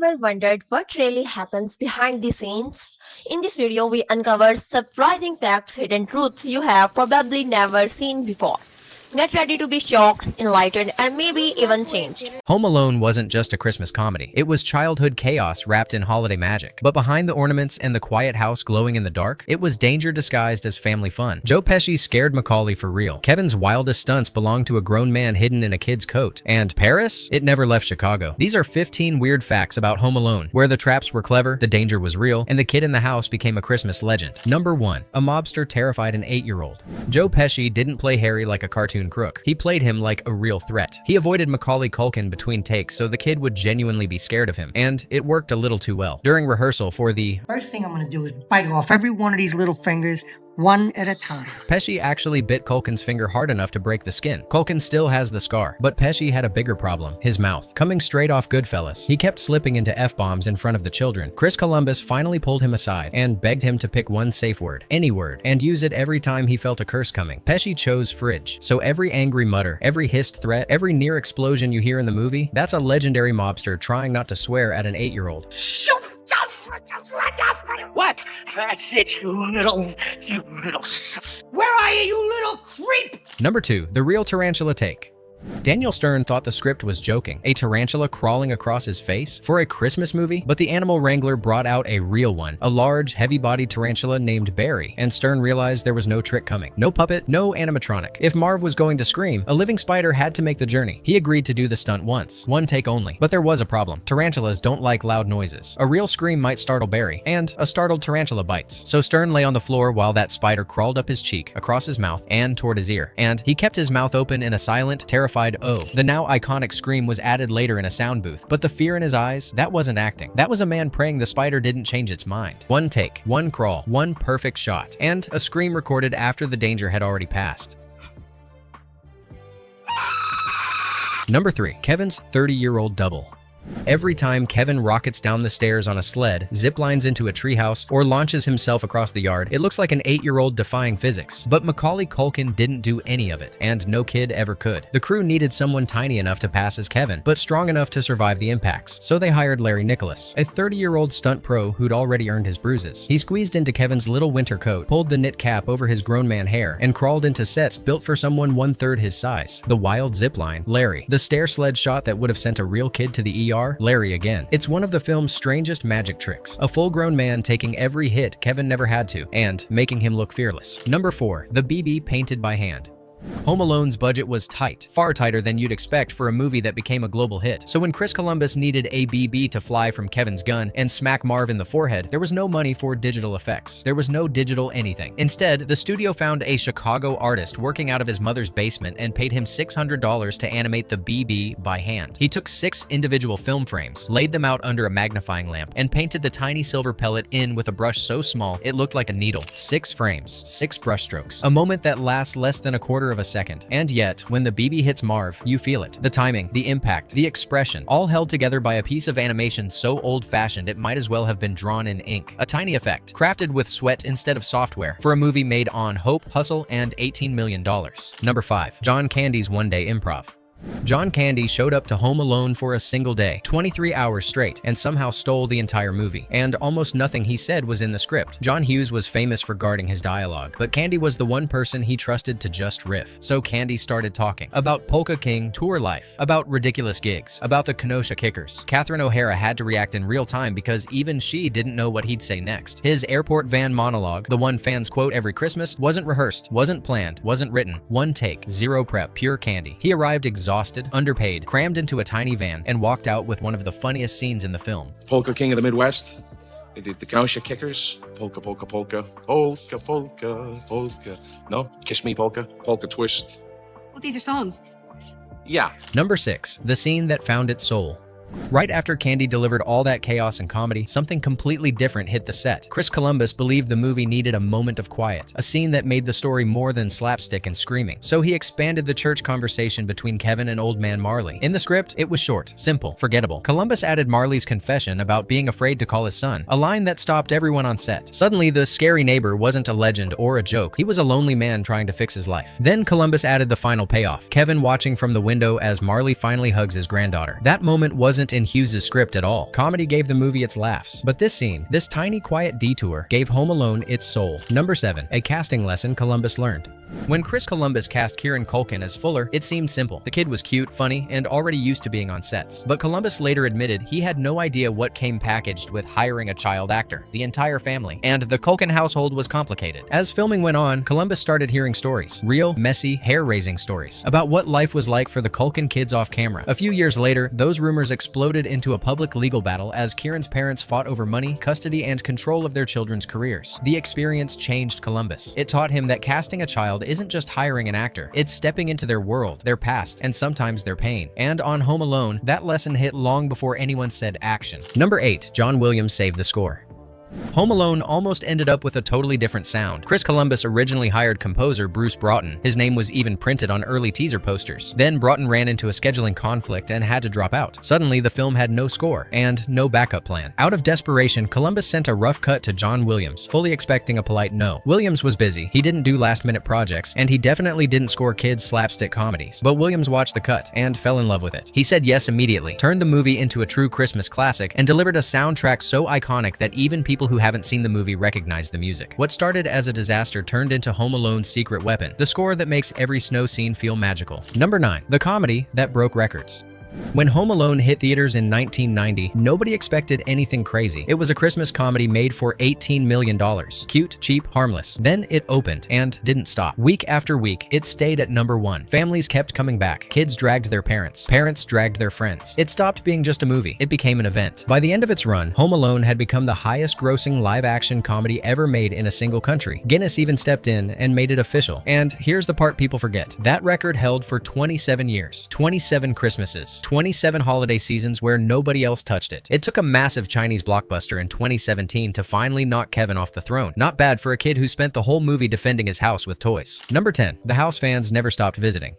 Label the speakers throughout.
Speaker 1: ever wondered what really happens behind the scenes? In this video, we uncover surprising facts, hidden truths you have probably never seen before. Get ready to be shocked, enlightened, and maybe even changed.
Speaker 2: Home Alone wasn't just a Christmas comedy. It was childhood chaos wrapped in holiday magic. But behind the ornaments and the quiet house glowing in the dark, it was danger disguised as family fun. Joe Pesci scared Macaulay for real. Kevin's wildest stunts belonged to a grown man hidden in a kid's coat. And Paris? It never left Chicago. These are 15 weird facts about Home Alone, where the traps were clever, the danger was real, and the kid in the house became a Christmas legend. Number 1. A mobster terrified an 8-year-old. Joe Pesci didn't play Harry like a cartoon crook. He played him like a real threat. He avoided Macaulay Culkin between takes so the kid would genuinely be scared of him, and it worked a little too well. During rehearsal for the
Speaker 3: First thing I'm gonna do is bite off every one of these little fingers, one at a time.
Speaker 2: Pesci actually bit Culkin's finger hard enough to break the skin. Culkin still has the scar, but Pesci had a bigger problem, his mouth. Coming straight off Goodfellas, he kept slipping into F-bombs in front of the children. Chris Columbus finally pulled him aside and begged him to pick one safe word, any word, and use it every time he felt a curse coming. Pesci chose fridge, so every angry mutter, every hissed threat, every near explosion you hear in the movie, that's a legendary mobster trying not to swear at an 8-year-old.
Speaker 3: What? That's it, you little... Where are you little creep?
Speaker 2: Number 2. The real tarantula take. Daniel Stern thought the script was joking, a tarantula crawling across his face for a Christmas movie, but the animal wrangler brought out a real one, a large, heavy-bodied tarantula named Barry, and Stern realized there was no trick coming. No puppet, no animatronic. If Marv was going to scream, a living spider had to make the journey. He agreed to do the stunt once, one take only, but there was a problem. Tarantulas don't like loud noises. A real scream might startle Barry, and a startled tarantula bites. So Stern lay on the floor while that spider crawled up his cheek, across his mouth, and toward his ear, and he kept his mouth open in a silent, terrified "oh." The now iconic scream was added later in a sound booth, but the fear in his eyes, that wasn't acting. That was a man praying the spider didn't change its mind. One take, one crawl, one perfect shot, and a scream recorded after the danger had already passed. Number 3. Kevin's 30-year-old double. Every time Kevin rockets down the stairs on a sled, ziplines into a treehouse, or launches himself across the yard, it looks like an 8-year-old defying physics. But Macaulay Culkin didn't do any of it, and no kid ever could. The crew needed someone tiny enough to pass as Kevin, but strong enough to survive the impacts, so they hired Larry Nicholas, a 30-year-old stunt pro who'd already earned his bruises. He squeezed into Kevin's little winter coat, pulled the knit cap over his grown man hair, and crawled into sets built for someone 1/3 his size. The wild zipline, Larry. The stair sled shot that would have sent a real kid to the ER, Larry again. It's one of the film's strangest magic tricks. A full-grown man taking every hit Kevin never had to, and making him look fearless. Number 4. The BB painted by hand. Home Alone's budget was tight, far tighter than you'd expect for a movie that became a global hit. So when Chris Columbus needed a BB to fly from Kevin's gun and smack Marv in the forehead, there was no money for digital effects. There was no digital anything. Instead, the studio found a Chicago artist working out of his mother's basement and paid him $600 to animate the BB by hand. He took 6 individual film frames, laid them out under a magnifying lamp, and painted the tiny silver pellet in with a brush so small it looked like a needle. 6 frames, 6 brushstrokes. A moment that lasts less than a quarter of a second. And yet, when the BB hits Marv, you feel it. The timing, the impact, the expression, all held together by a piece of animation so old-fashioned it might as well have been drawn in ink. A tiny effect, crafted with sweat instead of software, for a movie made on hope, hustle, and $18 million. Number 5. John Candy's one-day improv. John Candy showed up to Home Alone for a single day, 23 hours straight, and somehow stole the entire movie. And almost nothing he said was in the script. John Hughes was famous for guarding his dialogue, but Candy was the one person he trusted to just riff. So Candy started talking about Polka King tour life, about ridiculous gigs, about the Kenosha Kickers. Catherine O'Hara had to react in real time because even she didn't know what he'd say next. His airport van monologue, the one fans quote every Christmas, wasn't rehearsed, wasn't planned, wasn't written. One take, zero prep, pure Candy. He arrived exhausted, underpaid, crammed into a tiny van, and walked out with one of the funniest scenes in the film.
Speaker 4: Polka King of the Midwest. They did the Kenosha Kickers. Polka, polka, polka. Polka, polka, polka. No? Kiss Me Polka. Polka Twist.
Speaker 5: Well, these are songs.
Speaker 4: Yeah.
Speaker 2: Number 6. The scene that found its soul. Right after Candy delivered all that chaos and comedy, something completely different hit the set. Chris Columbus believed the movie needed a moment of quiet, a scene that made the story more than slapstick and screaming. So he expanded the church conversation between Kevin and old man Marley. In the script, it was short, simple, forgettable. Columbus added Marley's confession about being afraid to call his son, a line that stopped everyone on set. Suddenly, the scary neighbor wasn't a legend or a joke. He was a lonely man trying to fix his life. Then Columbus added the final payoff, Kevin watching from the window as Marley finally hugs his granddaughter. That moment wasn't wasn't in Hughes' script at all. Comedy gave the movie its laughs. But this scene, this tiny quiet detour, gave Home Alone its soul. Number 7. A casting lesson Columbus learned. When Chris Columbus cast Kieran Culkin as Fuller, it seemed simple. The kid was cute, funny, and already used to being on sets. But Columbus later admitted he had no idea what came packaged with hiring a child actor, the entire family, and the Culkin household was complicated. As filming went on, Columbus started hearing stories, real, messy, hair-raising stories, about what life was like for the Culkin kids off camera. A few years later, those rumors exploded into a public legal battle as Kieran's parents fought over money, custody, and control of their children's careers. The experience changed Columbus. It taught him that casting a child isn't just hiring an actor, it's stepping into their world, their past, and sometimes their pain. And on Home Alone, that lesson hit long before anyone said action. Number 8. John Williams saved the score. Home Alone almost ended up with a totally different sound. Chris Columbus originally hired composer Bruce Broughton. His name was even printed on early teaser posters. Then Broughton ran into a scheduling conflict and had to drop out. Suddenly, the film had no score and no backup plan. Out of desperation, Columbus sent a rough cut to John Williams, fully expecting a polite no. Williams was busy, he didn't do last-minute projects, and he definitely didn't score kids' slapstick comedies. But Williams watched the cut and fell in love with it. He said yes immediately, turned the movie into a true Christmas classic, and delivered a soundtrack so iconic that even people who haven't seen the movie recognize the music. What started as a disaster turned into Home Alone's secret weapon, the score that makes every snow scene feel magical. Number 9. The comedy that broke records. When Home Alone hit theaters in 1990, nobody expected anything crazy. It was a Christmas comedy made for $18 million. Cute, cheap, harmless. Then it opened and didn't stop. Week after week, it stayed at number 1. Families kept coming back. Kids dragged their parents. Parents dragged their friends. It stopped being just a movie. It became an event. By the end of its run, Home Alone had become the highest-grossing live-action comedy ever made in a single country. Guinness even stepped in and made it official. And here's the part people forget. That record held for 27 years. 27 Christmases. 27 holiday seasons where nobody else touched it. It took a massive Chinese blockbuster in 2017 to finally knock Kevin off the throne. Not bad for a kid who spent the whole movie defending his house with toys. Number 10. The house fans never stopped visiting.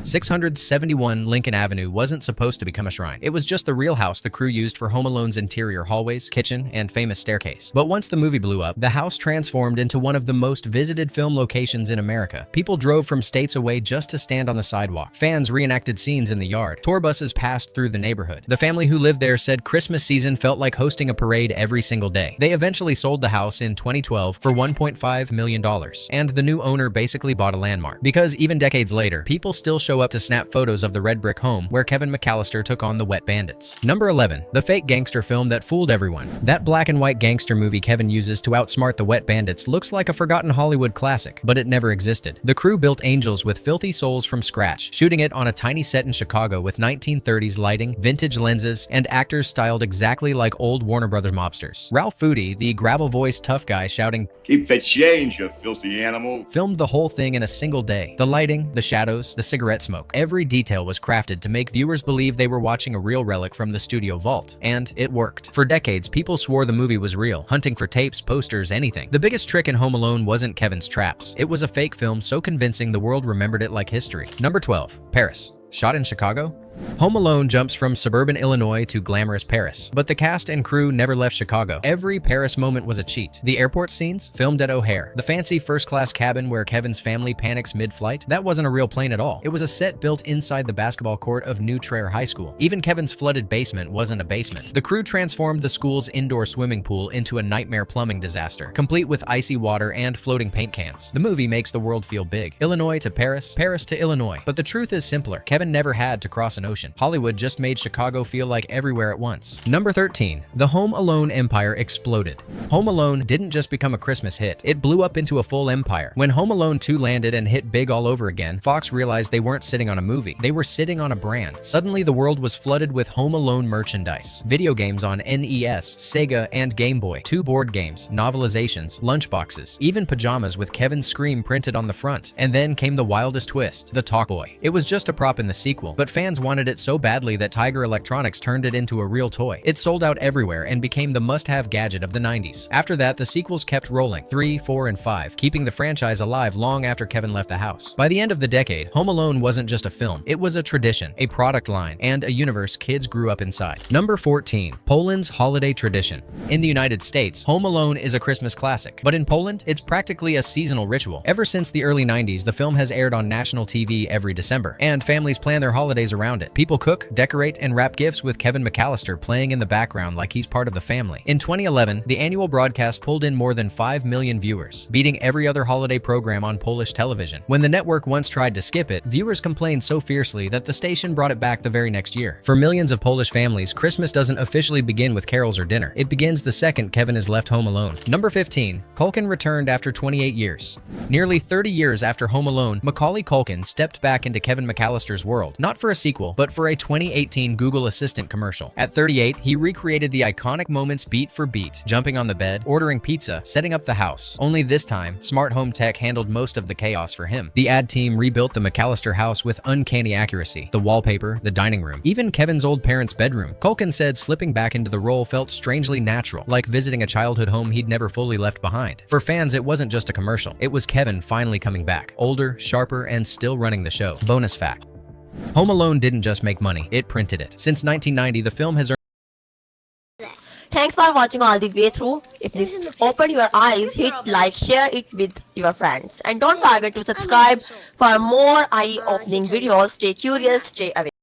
Speaker 2: 671 Lincoln Avenue wasn't supposed to become a shrine. It was just the real house the crew used for Home Alone's interior hallways, kitchen, and famous staircase. But once the movie blew up, the house transformed into one of the most visited film locations in America. People drove from states away just to stand on the sidewalk. Fans reenacted scenes in the yard. Tour buses passed through the neighborhood. The family who lived there said Christmas season felt like hosting a parade every single day. They eventually sold the house in 2012 for $1.5 million, and the new owner basically bought a landmark. Because even decades later, people still show up to snap photos of the red brick home where Kevin McCallister took on the Wet Bandits. Number 11. The fake gangster film that fooled everyone. That black and white gangster movie Kevin uses to outsmart the Wet Bandits looks like a forgotten Hollywood classic, but it never existed. The crew built Angels with filthy souls from scratch, shooting it on a tiny set in Chicago with 1930s lighting, vintage lenses, and actors styled exactly like old Warner Brothers mobsters. Ralph Foodie, the gravel-voiced tough guy shouting,
Speaker 5: "Keep the change, you filthy animal,"
Speaker 2: filmed the whole thing in a single day. The lighting, the shadows, the cigarette smoke. Every detail was crafted to make viewers believe they were watching a real relic from the studio vault. And it worked. For decades, people swore the movie was real, hunting for tapes, posters, anything. The biggest trick in Home Alone wasn't Kevin's traps. It was a fake film so convincing the world remembered it like history. Number 12. Paris. Shot in Chicago? Home Alone jumps from suburban Illinois to glamorous Paris, but the cast and crew never left Chicago. Every Paris moment was a cheat. The airport scenes, filmed at O'Hare. The fancy first-class cabin where Kevin's family panics mid-flight, that wasn't a real plane at all. It was a set built inside the basketball court of New Trier High School. Even Kevin's flooded basement wasn't a basement. The crew transformed the school's indoor swimming pool into a nightmare plumbing disaster, complete with icy water and floating paint cans. The movie makes the world feel big. Illinois to Paris, Paris to Illinois. But the truth is simpler. Kevin never had to cross an ocean. Hollywood just made Chicago feel like everywhere at once. Number 13. The Home Alone empire exploded. Home Alone didn't just become a Christmas hit, it blew up into a full empire. When Home Alone 2 landed and hit big all over again, Fox realized they weren't sitting on a movie, they were sitting on a brand. Suddenly the world was flooded with Home Alone merchandise. Video games on NES, Sega, and Game Boy, 2 board games, novelizations, lunchboxes, even pajamas with Kevin's scream printed on the front. And then came the wildest twist, the Talk Boy. It was just a prop in the sequel, but fans wanted it so badly that Tiger Electronics turned it into a real toy. It sold out everywhere and became the must-have gadget of the 90s. After that, the sequels kept rolling, 3, 4, and 5, keeping the franchise alive long after Kevin left the house. By the end of the decade, Home Alone wasn't just a film, it was a tradition, a product line, and a universe kids grew up inside. Number 14. Poland's holiday tradition. In the United States, Home Alone is a Christmas classic, but in Poland, it's practically a seasonal ritual. Ever since the early 90s, the film has aired on national TV every December, and families plan their holidays around it. it. People cook, decorate, and wrap gifts with Kevin McCallister playing in the background like he's part of the family. In 2011, the annual broadcast pulled in more than 5 million viewers, beating every other holiday program on Polish television. When the network once tried to skip it, viewers complained so fiercely that the station brought it back the very next year. For millions of Polish families, Christmas doesn't officially begin with carols or dinner. It begins the second Kevin is left home alone. Number 15. Culkin returned after 28 years. Nearly 30 years after Home Alone, Macaulay Culkin stepped back into Kevin McCallister's world, not for a sequel, but for a 2018 Google Assistant commercial. At 38, he recreated the iconic moments beat for beat, jumping on the bed, ordering pizza, setting up the house. Only this time, smart home tech handled most of the chaos for him. The ad team rebuilt the McCallister house with uncanny accuracy. The wallpaper, the dining room, even Kevin's old parents' bedroom. Culkin said slipping back into the role felt strangely natural, like visiting a childhood home he'd never fully left behind. For fans, it wasn't just a commercial. It was Kevin finally coming back, older, sharper, and still running the show. Bonus fact: Home Alone didn't just make money, it printed it. Since 1990, the film has earned.
Speaker 1: Thanks for watching all the way through. If this opened your eyes, hit like, share it with your friends. And don't forget to subscribe for more eye-opening videos. Stay curious, stay away.